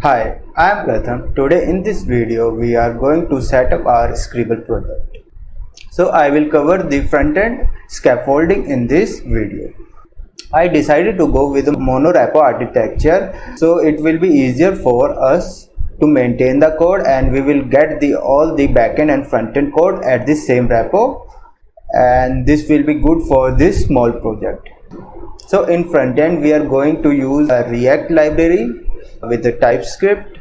Hi, I am Pratham. Today in this video we are going to set up our Skribble project. So I will cover the front-end scaffolding in this video. I decided to go with a mono-repo architecture so it will be easier for us to maintain the code and we will get all the backend and front-end code at the same repo, and this will be good for this small project. So in front-end we are going to use a React library with the TypeScript,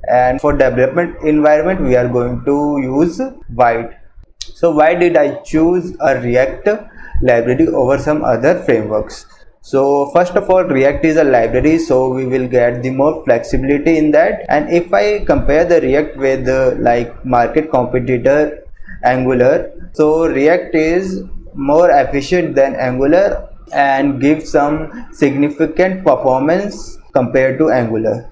and for development environment we are going to use vite. So why did I choose a React library over some other frameworks? So first of all, React is a library, so we will get the more flexibility in that. And if I compare the React with like market competitor Angular, so React is more efficient than Angular and gives some significant performance compared to Angular.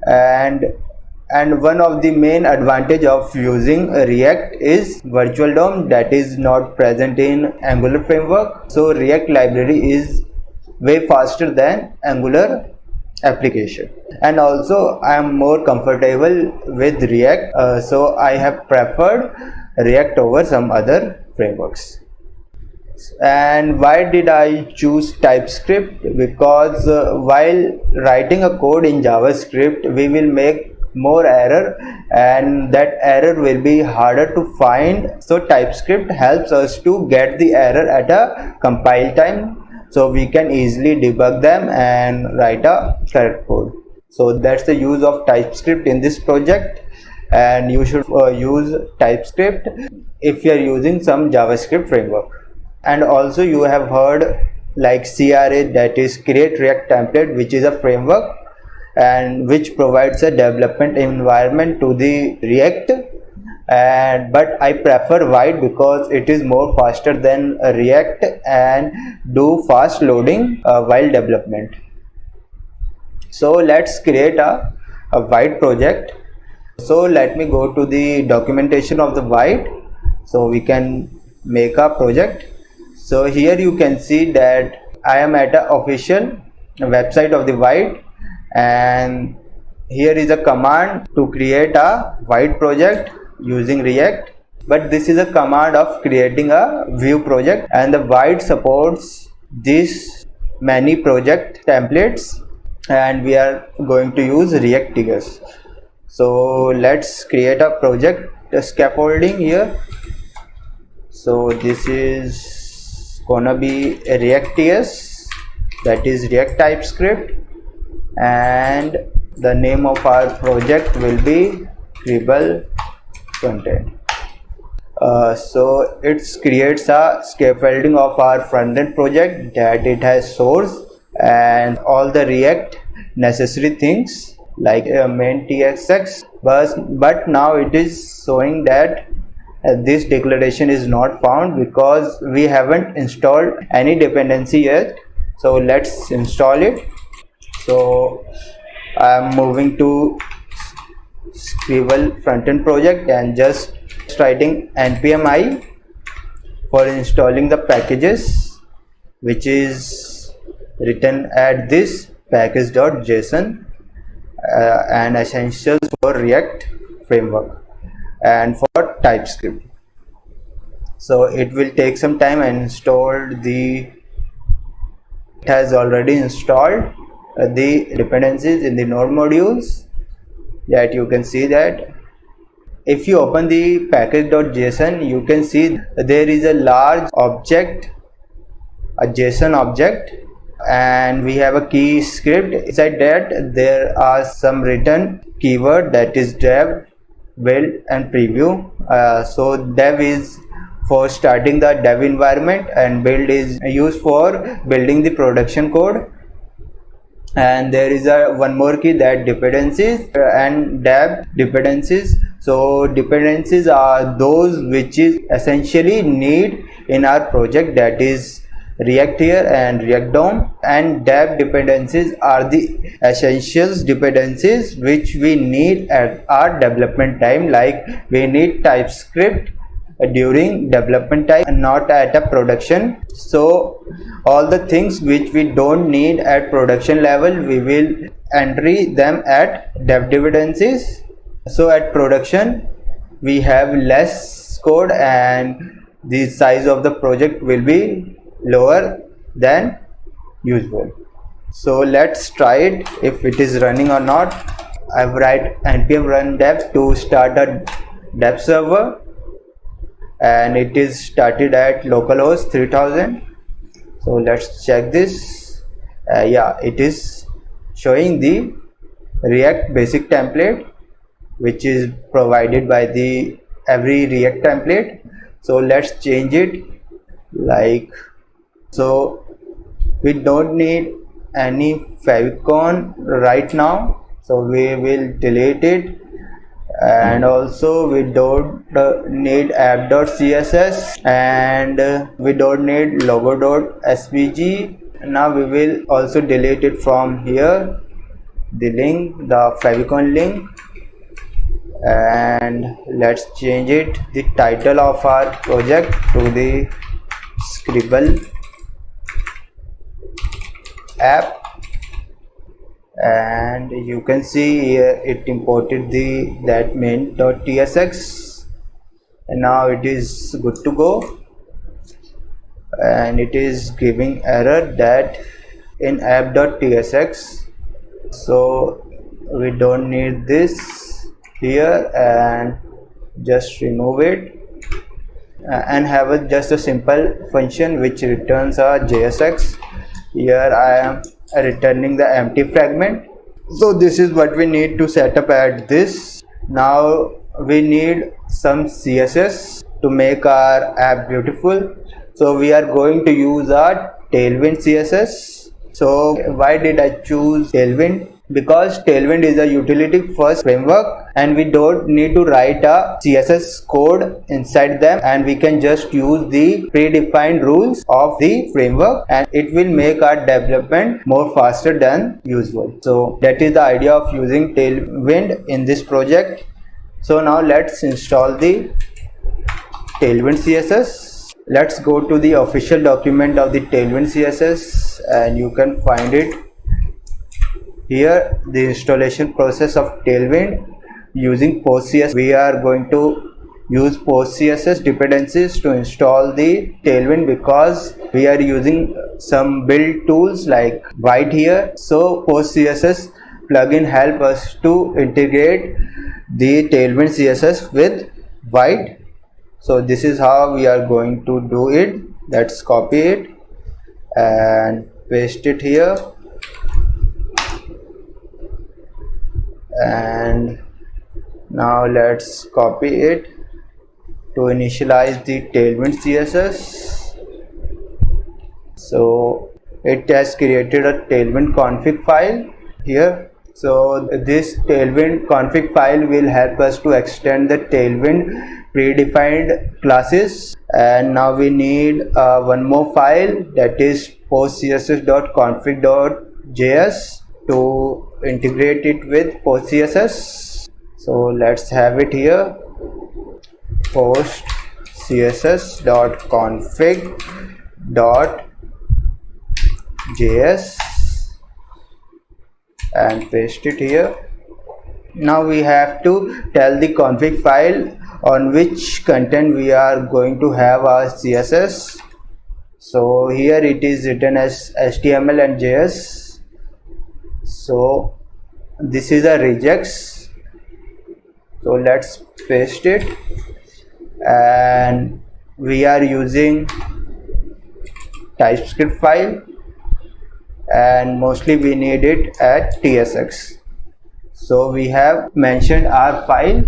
And one of the main advantage of using React is virtual DOM that is not present in Angular framework. So React library is way faster than Angular application, and also I am more comfortable with React, so I have preferred React over some other frameworks. And why did I choose TypeScript? Because while writing a code in JavaScript we will make more error, and that error will be harder to find. So TypeScript helps us to get the error at a compile time, so we can easily debug them and write a correct code. So that's the use of TypeScript in this project, and you should use TypeScript if you are using some JavaScript framework. And also you have heard like CRA, that is Create React Template, which is a framework and which provides a development environment to the React, but I prefer Vite because it is more faster than React and do fast loading while development. So let's create a Vite project. So let me go to the documentation of the Vite so we can make a project. So here you can see that I am at the official website of the Vite, and here is a command to create a Vite project using React, but this is a command of creating a Vue project, and the Vite supports these many project templates, and we are going to use React.js. So let's create a project scaffolding here. So this is gonna be a React.js, that is React TypeScript, and the name of our project will be Skribble Content. So it creates a scaffolding of our front-end project, that it has source and all the React necessary things like main tsx, but now it is showing that this declaration is not found because we haven't installed any dependency yet. So let's install it. So I'm moving to Skribble front-end project and just writing npm i for installing the packages, which is written at this package.json and essentials for React framework and for TypeScript. So it will take some time and it has already installed the dependencies in the node modules, that you can see that. If you open the package.json, you can see there is a large object, a JSON object, and we have a key script. Inside that there are some written keyword, that is dev, build and preview. So dev is for starting the dev environment and build is used for building the production code, and there is one more key, that dependencies and dev dependencies. So dependencies are those which is essentially need in our project, that is React here and React DOM, and dev dependencies are the essentials dependencies which we need at our development time, like we need TypeScript during development time and not at a production. So all the things which we don't need at production level we will entry them at dev dependencies. So at production we have less code and the size of the project will be lower than usual. So let's try it if it is running or not. I write npm run dev to start a dev server, and it is started at localhost 3000. So let's check this. Yeah, it is showing the React basic template which is provided by the every React template. So let's change it like so. We don't need any favicon right now, so we will delete it. And also we don't need app.css, and we don't need logo.svg. Now we will also delete it from here, the link, the favicon link. And let's change it, the title of our project, to the Skribble app. And you can see here it imported the that main.tsx, and now it is good to go. And it is giving error that in app.tsx, so we don't need this here, and just remove it and have just a simple function which returns a JSX. Here I am returning the empty fragment. So this is what we need to set up at this. Now we need some CSS to make our app beautiful, so we are going to use our Tailwind CSS. So why did I choose Tailwind? Because Tailwind is a utility first framework and we don't need to write a CSS code inside them, and we can just use the predefined rules of the framework and it will make our development more faster than usual. So that is the idea of using Tailwind in this project. So now let's install the Tailwind CSS. Let's go to the official document of the Tailwind CSS, and you can find it here, the installation process of Tailwind using PostCSS. We are going to use PostCSS dependencies to install the Tailwind because we are using some build tools like Vite here. So PostCSS plugin help us to integrate the Tailwind CSS with Vite. So this is how we are going to do it. Let's copy it and paste it here. And now let's copy it to initialize the Tailwind CSS. So it has created a Tailwind config file here. So this Tailwind config file will help us to extend the Tailwind predefined classes. And now we need one more file, that is postcss.config.js, to integrate it with postcss. So let's have it here, postcss.config.js, and paste it here. Now we have to tell the config file on which content we are going to have our CSS. So here it is written as HTML and JS. So this is a regex, so let's paste it. And we are using typescript file, and mostly we need it at tsx. So we have mentioned our file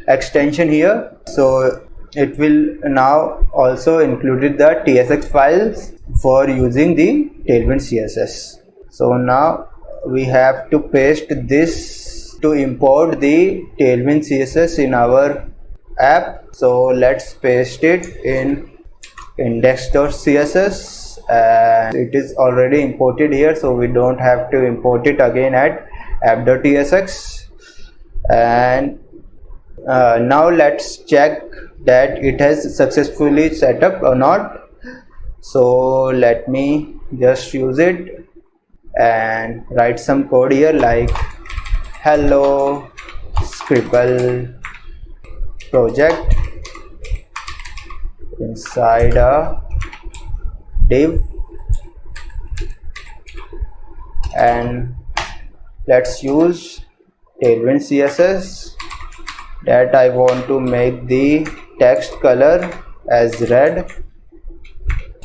extension here, so it will now also included the tsx files for using the Tailwind CSS. So now we have to paste this to import the Tailwind CSS in our app. So let's paste it in index.css, and it is already imported here, so we don't have to import it again at app.tsx. And now let's check that it has successfully set up or not. So let me just use it, and write some code here like hello Skribble Project inside a div, and let's use Tailwind CSS that I want to make the text color as red,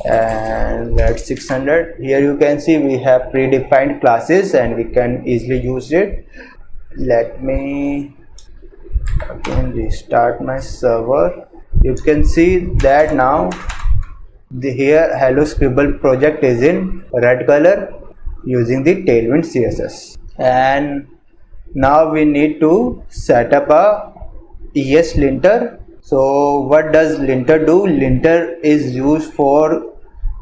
and let's 600. Here you can see we have predefined classes and we can easily use it. Let me again restart my server. You can see that now here hello Skribble project is in red color using the Tailwind CSS. And now we need to set up a Es-Linter. So what does linter do? Linter is used for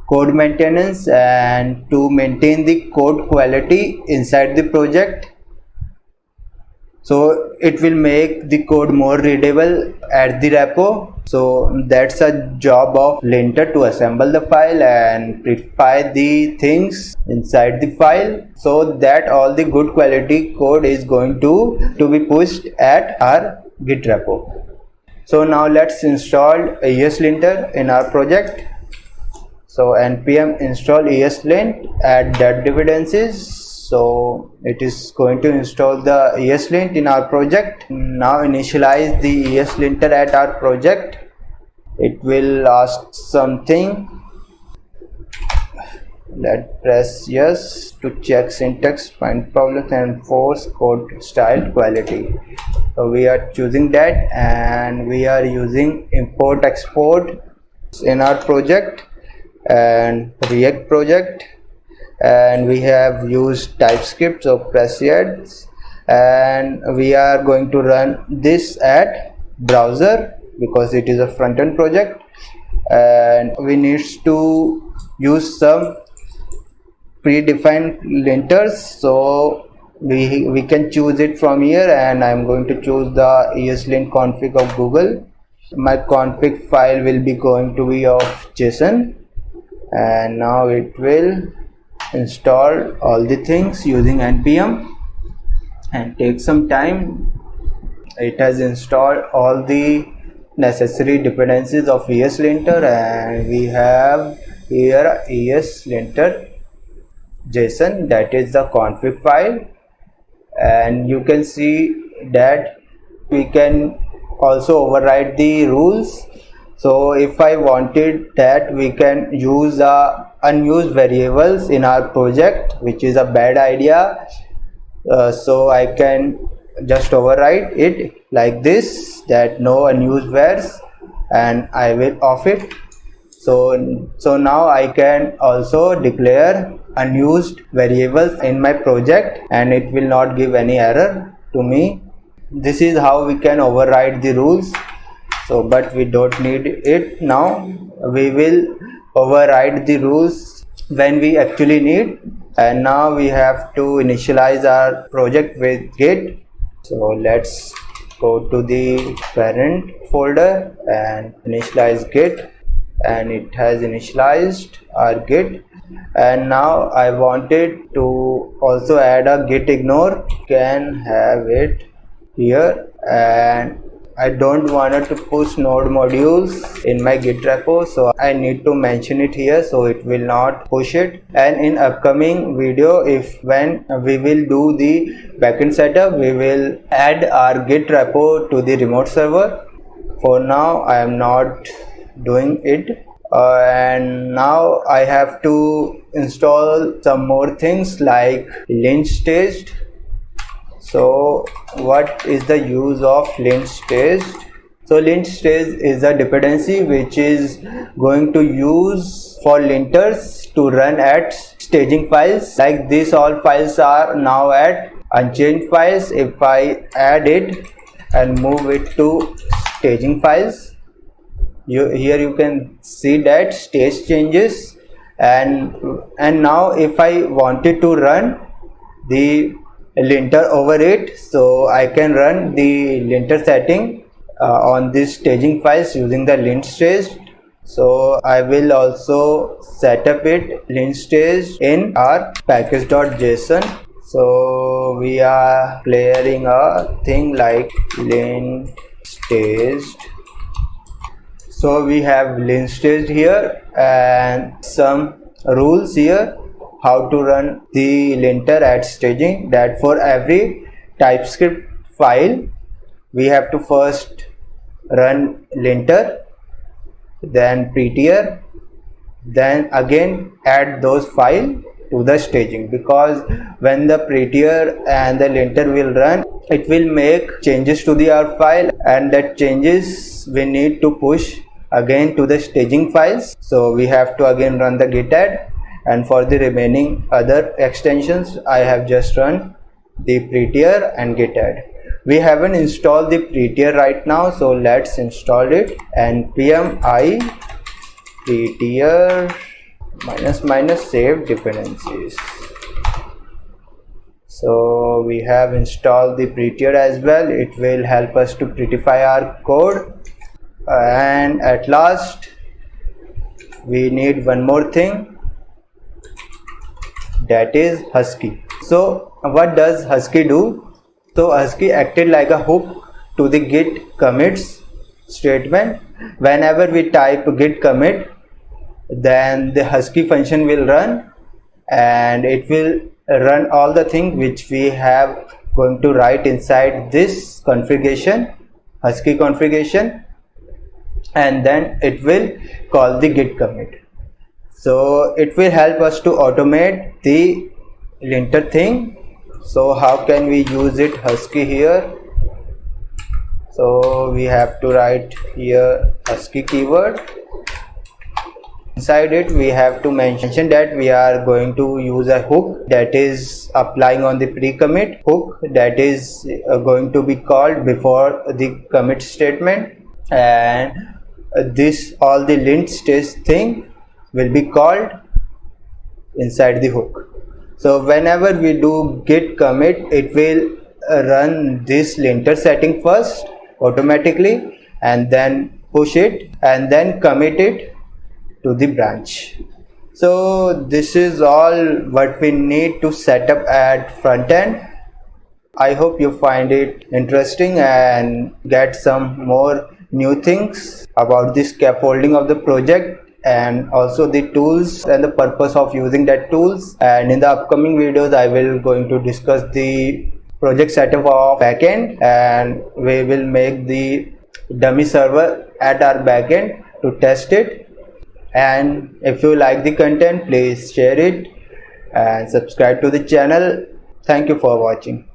code maintenance and to maintain the code quality inside the project. So it will make the code more readable at the repo. So that's a job of linter, to assemble the file and prefix the things inside the file so that all the good quality code is going to be pushed at our Git repo. So now let's install Es-Linter in our project. So npm install ESLint, add that dependencies. So it is going to install the ESLint in our project. Now initialize the ESLinter at our project. It will ask something. Let's press yes to check syntax, find problems and force code style quality. So we are choosing that, and we are using import export in our project and React project, and we have used TypeScript. So press yes, and we are going to run this at browser because it is a front-end project, and we need to use some predefined linters. So we can choose it from here, and I'm going to choose the ESLint config of Google. My config file will be going to be of JSON, and now it will install all the things using npm and take some time. It has installed all the necessary dependencies of ESLinter, and we have here ESLinter JSON, that is the config file, and you can see that we can also override the rules. So if I wanted that, we can use unused variables in our project, which is a bad idea. So I can just override it like this, that no unused vars, and I will off it. So now I can also declare unused variables in my project, and it will not give any error to me. This is how we can override the rules. So but we don't need it now. We will override the rules when we actually need. And now we have to initialize our project with Git. So let's go to the parent folder and initialize Git, and it has initialized our Git. And now I wanted to also add a git ignore. Can have it here, and I don't want to push node modules in my Git repo, so I need to mention it here so it will not push it. And in upcoming video, when we will do the backend setup, we will add our Git repo to the remote server. For now I am not doing it. And now I have to install some more things like lint staged. So what is the use of lint staged? So lint staged is a dependency which is going to use for linters to run at staging files. Like this, all files are now at unchanged files. If I add it and move it to staging files, here you can see that stage changes. And now if I wanted to run the linter over it, so I can run the linter setting on these staging files using the lint staged. So I will also set up it linstage in our package.json. So we are clearing a thing like linstage. So we have linstage here and some rules here how to run the linter at staging. That for every TypeScript file we have to first run linter, then prettier, then again add those files to the staging, because when the prettier and the linter will run, it will make changes to the our file, and that changes we need to push again to the staging files. So we have to again run the git add, and for the remaining other extensions I have just run the prettier and git add. We haven't installed the prettier right now, so let's install it. npm I prettier -- save dependencies. So we have installed the prettier as well. It will help us to prettify our code. And at last we need one more thing, that is Husky. So what does Husky do? So Husky acted like a hook to the Git Commits statement. Whenever we type git commit, then the Husky function will run, and it will run all the things which we have going to write inside this configuration, Husky configuration, and then it will call the git commit. So it will help us to automate the linter thing. So how can we use it? Husky here. So we have to write here Husky keyword. Inside it we have to mention that we are going to use a hook that is applying on the pre-commit hook, that is going to be called before the commit statement, and this all the lint stage thing will be called inside the hook. So whenever we do git commit, it will run this linter setting first automatically, and then push it and then commit it to the branch. So this is all what we need to set up at front end. I hope you find it interesting and get some more new things about the scaffolding of the project, and also the tools and the purpose of using that tools. And in the upcoming videos I will going to discuss the project setup of backend, and we will make the dummy server at our backend to test it. And if you like the content, please share it and subscribe to the channel. Thank you for watching.